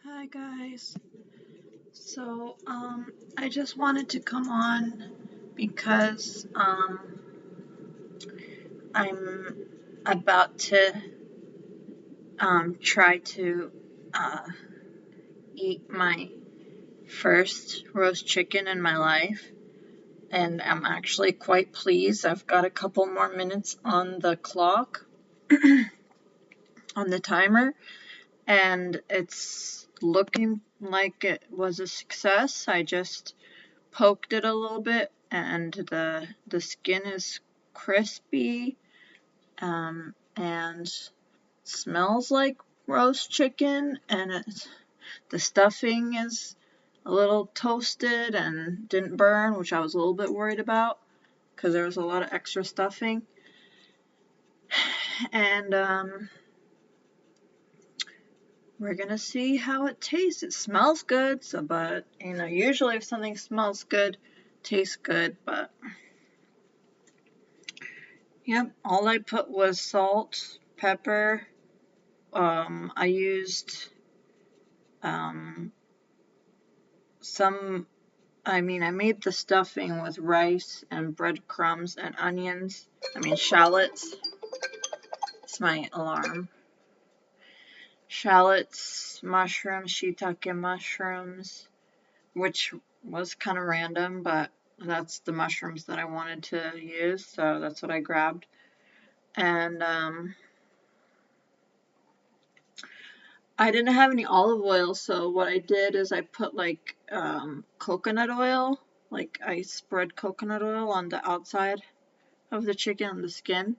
Hi guys. I just wanted to come on because I'm about to try to uh, eat my first roast chicken in my life, and I'm actually quite pleased. I've got a couple more minutes on the clock, on the timer, and it's looking like it was a success. I just poked it a little bit, and the skin is crispy, and smells like roast chicken, and the stuffing is a little toasted and didn't burn, which I was a little bit worried about because there was a lot of extra stuffing. And we're gonna see how it tastes. It smells good, but usually if something smells good, tastes good, but yep, all I put was salt, pepper. I used I made the stuffing with rice and breadcrumbs and onions. Shallots. It's my alarm. Shallots, mushrooms, shiitake mushrooms, which was kind of random, but that's the mushrooms that I wanted to use, so that's what I grabbed. And I didn't have any olive oil, so what I did is I put like coconut oil, like I spread coconut oil on the outside of the chicken, on the skin.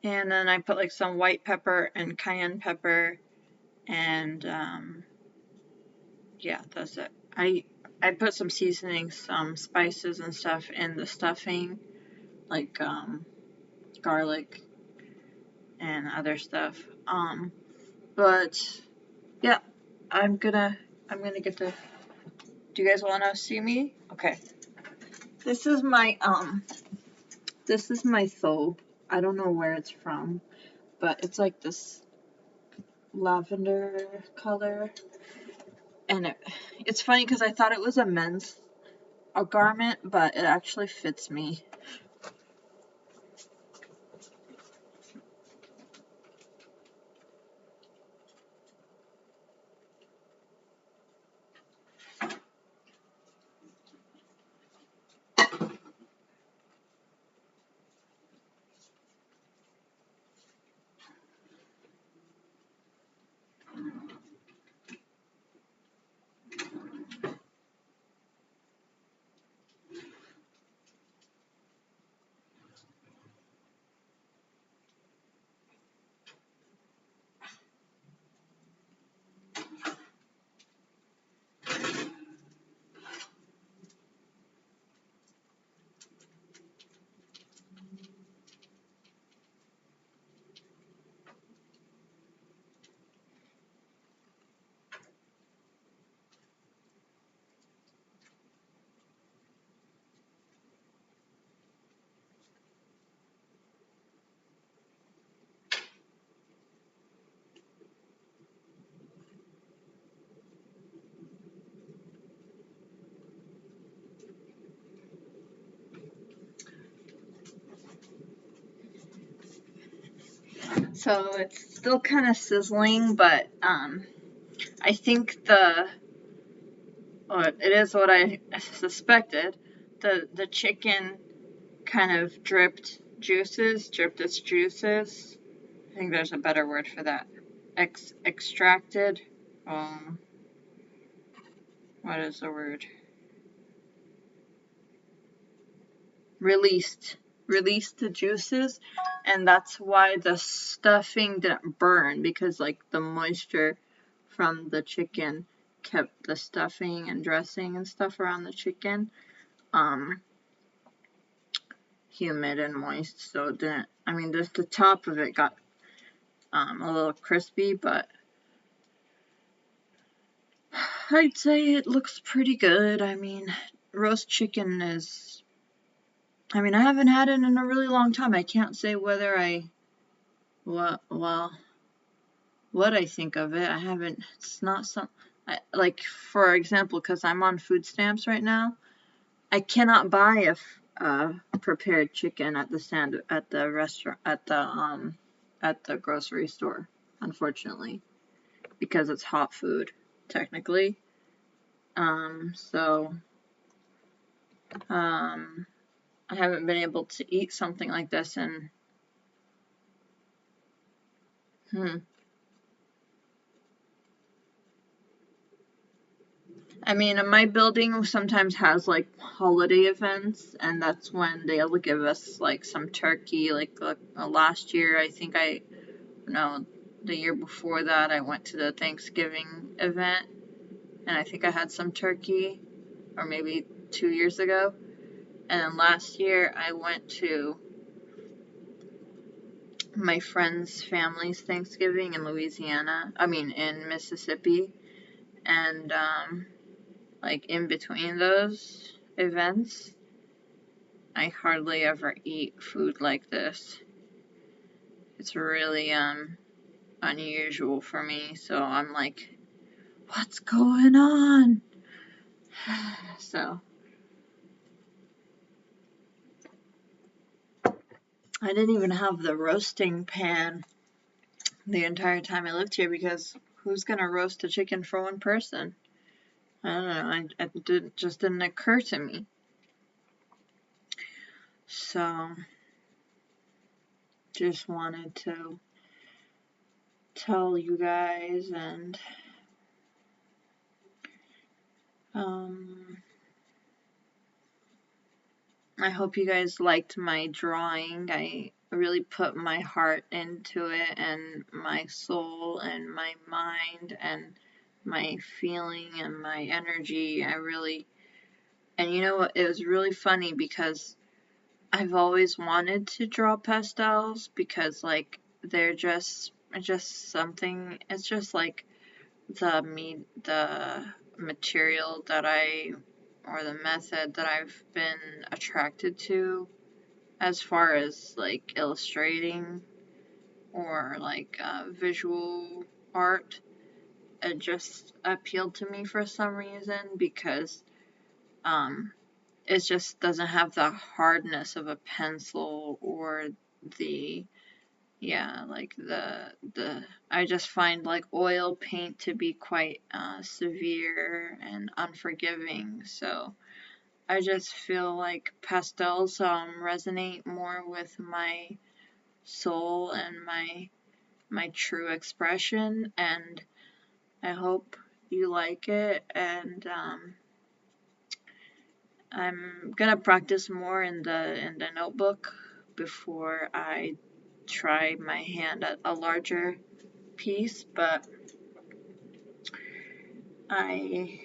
And then I put like some white pepper and cayenne pepper, and yeah, that's it. I put some seasonings, some spices and stuff in the stuffing, like garlic and other stuff. But yeah, I'm gonna get to. Do you guys want to see me? Okay. This is my soap. I don't know where it's from, but it's like this lavender color, and it's funny because I thought it was a men's garment, but it actually fits me. So it's still kind of sizzling, but I think it is what I suspected. The chicken kind of dripped its juices. I think there's a better word for that. Extracted. What is the word? Released the juices, and that's why the stuffing didn't burn, because like the moisture from the chicken kept the stuffing and dressing and stuff around the chicken humid and moist, so it didn't. The top of it got a little crispy, but I'd say it looks pretty good. Roast chicken is, I haven't had it in a really long time. I can't say whether well, what I think of it. I haven't, it's not some, like, for example, because I'm on food stamps right now, I cannot buy a prepared chicken at the restaurant, at the grocery store, unfortunately, because it's hot food, technically. So, I haven't been able to eat something like this and, I mean, my building sometimes has like holiday events, and that's when they'll give us like some turkey. Like last year, I think no, the year before that, I went to the Thanksgiving event, and I think I had some turkey, or maybe 2 years ago. And then last year, I went to my friend's family's Thanksgiving in Louisiana. I mean, in Mississippi, and like in between those events, I hardly ever eat food like this. It's really unusual for me, so I'm like, what's going on? So I didn't even have the roasting pan the entire time I lived here, because who's gonna roast a chicken for one person? I don't know. It just didn't occur to me. So just wanted to tell you guys, and I hope you guys liked my drawing. I really put my heart into it, and my soul, and my mind, and my feeling, and my energy. And you know what? It was really funny because I've always wanted to draw pastels, because like they're just something. It's just like the material or the method that I've been attracted to, as far as like illustrating or like visual art. It just appealed to me for some reason, because it just doesn't have the hardness of a pencil, or the like the I just find like oil paint to be quite severe and unforgiving. So I just feel like pastels resonate more with my soul and my true expression, and I hope you like it. And I'm gonna practice more in the notebook before I try my hand at a larger piece, but I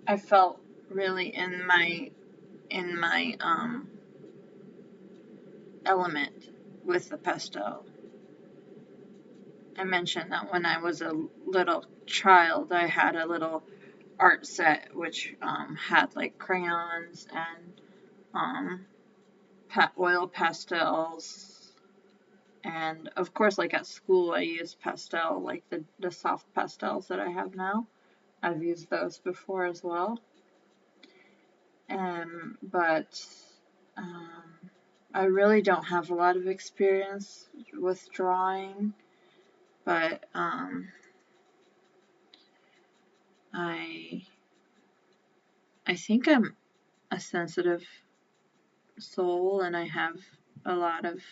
I felt really in my element with the pastel. I mentioned that when I was a little child, I had a little art set which had like crayons and oil pastels, and of course, like at school, I used pastel, like the soft pastels that I have now. I've used those before as well. But I really don't have a lot of experience with drawing, but I think I'm a sensitive soul, and I have a lot of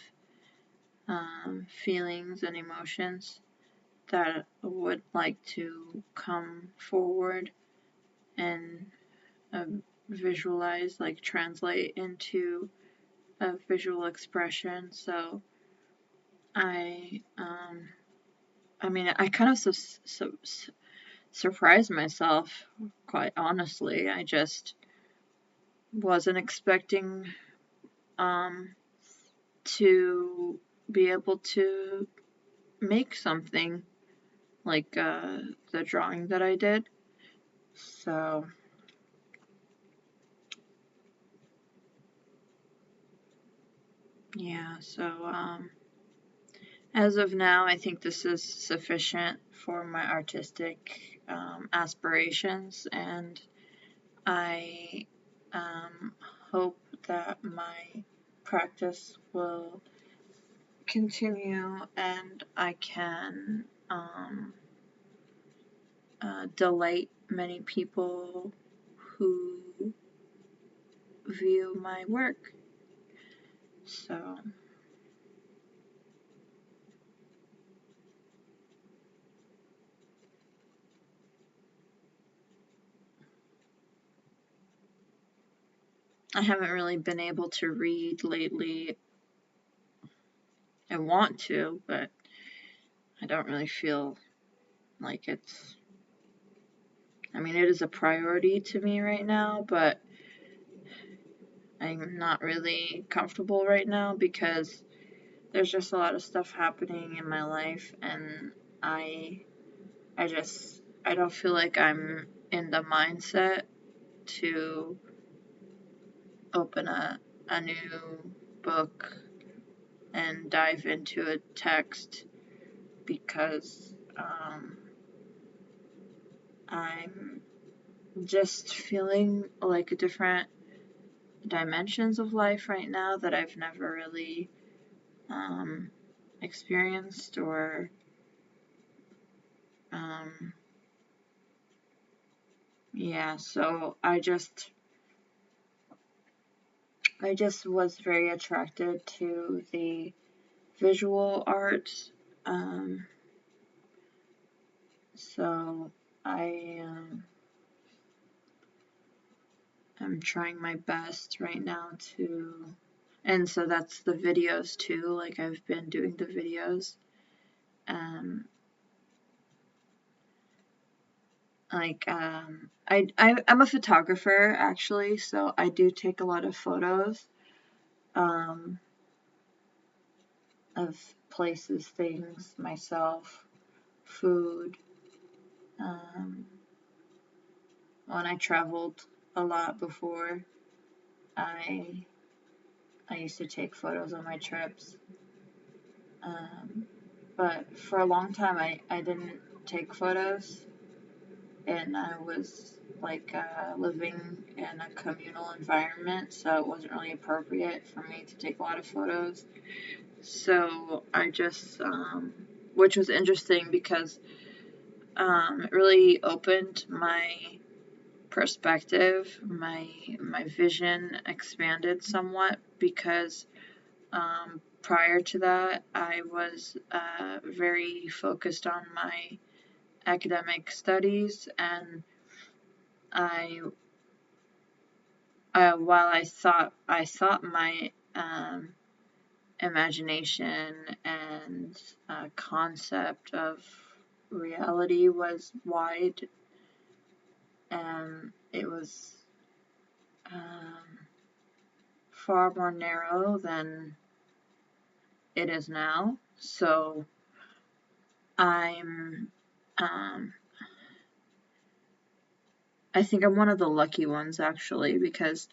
feelings and emotions that would like to come forward and visualize, like translate into a visual expression. So I mean, I kind of surprised myself, quite honestly. I just wasn't expecting to be able to make something like the drawing that I did. So yeah, so As of now, I think this is sufficient for my artistic aspirations, and I hope that my practice will continue and I can delight many people who view my work. So, I haven't really been able to read lately. I want to, but I don't really feel like it's. I mean, it is a priority to me right now, but I'm not really comfortable right now because there's just a lot of stuff happening in my life, and I I don't feel like I'm in the mindset to open a new book and dive into a text because I'm just feeling like different dimensions of life right now that I've never really experienced or yeah, so I just was very attracted to the visual arts. So I am trying my best right now to, and so that's the videos too. Like I've been doing the videos. I'm a photographer actually, so I do take a lot of photos um, of places, things, myself, food. Um, when I traveled a lot before, I I used to take photos on my trips. But for a long time, I didn't take photos, and I was like living in a communal environment, so it wasn't really appropriate for me to take a lot of photos. So I just, which was interesting because it really opened my perspective, my vision expanded somewhat because prior to that I was very focused on my academic studies, and I while I thought my imagination and concept of reality was wide, and it was far more narrow than it is now. So I'm I think I'm one of the lucky ones actually because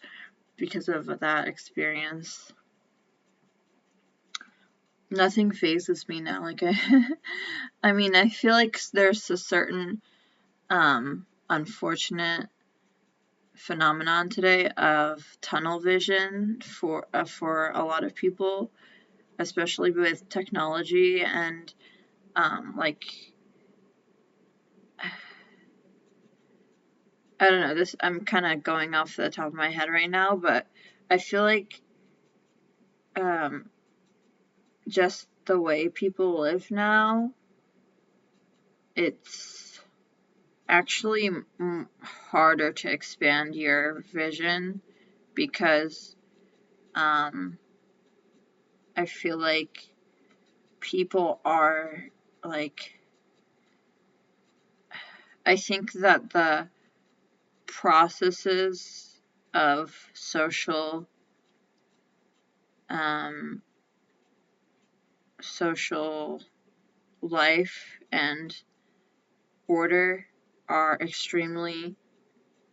of that experience. Nothing phases me now. Like I mean, I feel like there's a certain unfortunate phenomenon today of tunnel vision for a lot of people, especially with technology and like I don't know, this I'm kind of going off the top of my head right now, but I feel like um just the way people live now, it's actually harder to expand your vision because I feel like people are like, I think that the processes of um, social life and order are extremely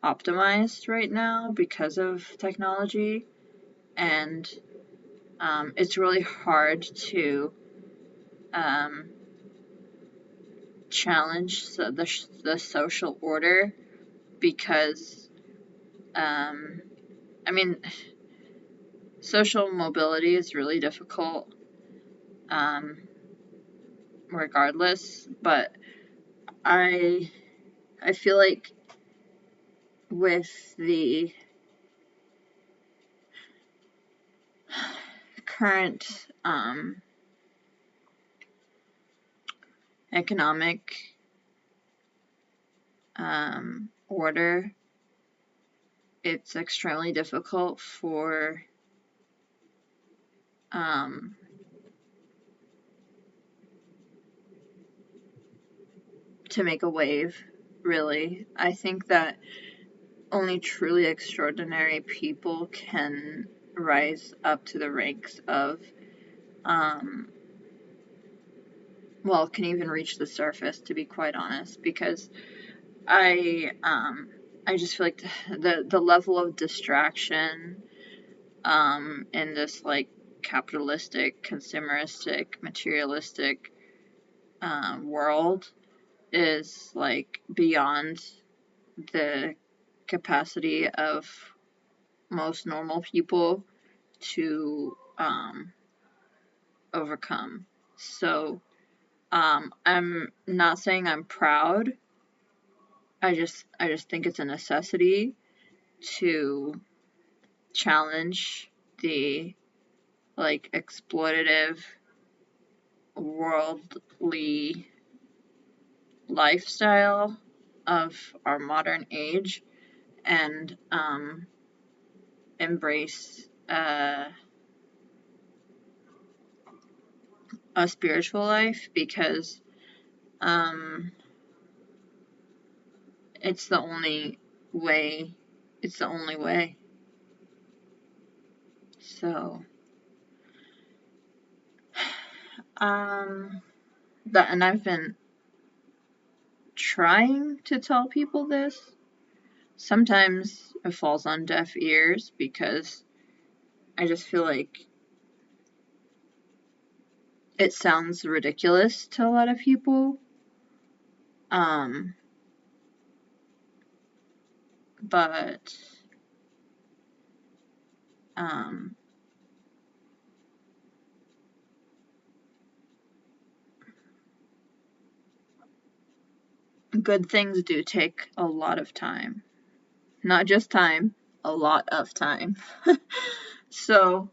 optimized right now because of technology, and it's really hard to um, challenge the social order because, I mean, social mobility is really difficult, regardless, but I feel like with the current economic order, it's extremely difficult for to make a wave, really. I think that only truly extraordinary people can rise up to the ranks of, well, can even reach the surface, to be quite honest, because I just feel like the level of distraction in this like capitalistic, consumeristic, materialistic world is like beyond the capacity of most normal people to overcome. So I'm not saying I'm proud. I just think it's a necessity to challenge the like exploitative worldly lifestyle of our modern age and embrace a spiritual life because it's the only way. It's the only way. So, and I've been trying to tell people this. Sometimes it falls on deaf ears because I just feel like it sounds ridiculous to a lot of people. But good things do take a lot of time. Not just time, a lot of time. So,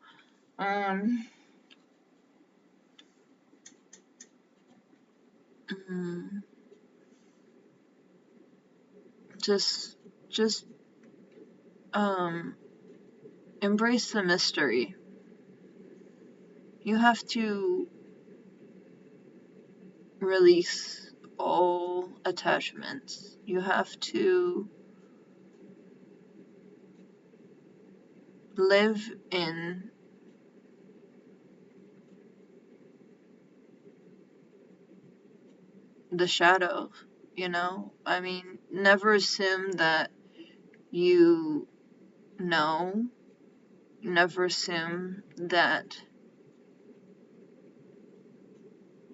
just embrace the mystery. You have to release all attachments. You have to live in the shadow, you know? I mean, never assume that you know. Never assume that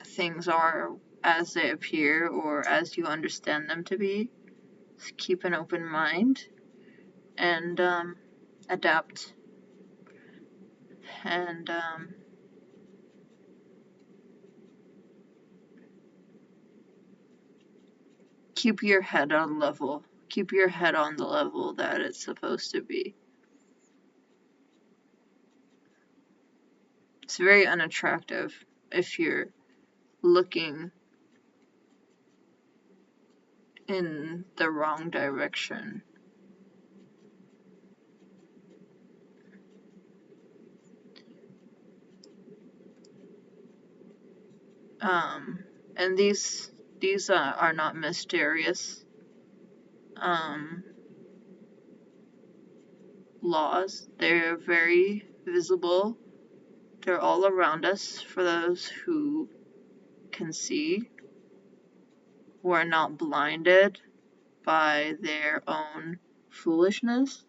things are as they appear or as you understand them to be. Just keep an open mind and adapt and keep your head on level. Keep your head on the level that it's supposed to be. It's very unattractive if you're looking in the wrong direction. And these are not mysterious laws. They're very visible. They're all around us for those who can see, who are not blinded by their own foolishness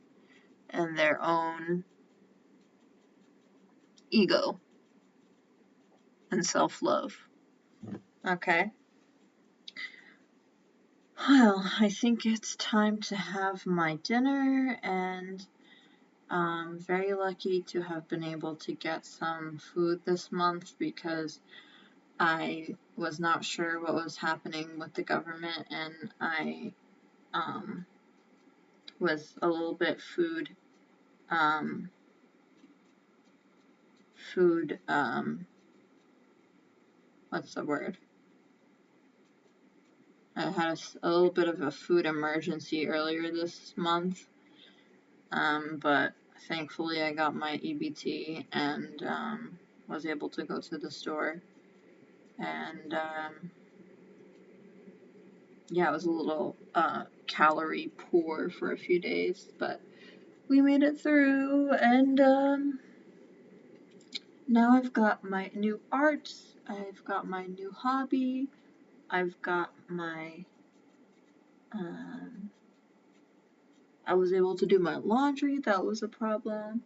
and their own ego and self-love. Okay. Well, I think it's time to have my dinner, and I'm very lucky to have been able to get some food this month because I was not sure what was happening with the government, and I um, was a little bit um, what's the word? I had a little bit of a food emergency earlier this month, but thankfully I got my EBT and was able to go to the store. And yeah, it was a little calorie poor for a few days, but we made it through. And now I've got my new art, I've got my new hobby, I've got my um, I was able to do my laundry. That was a problem.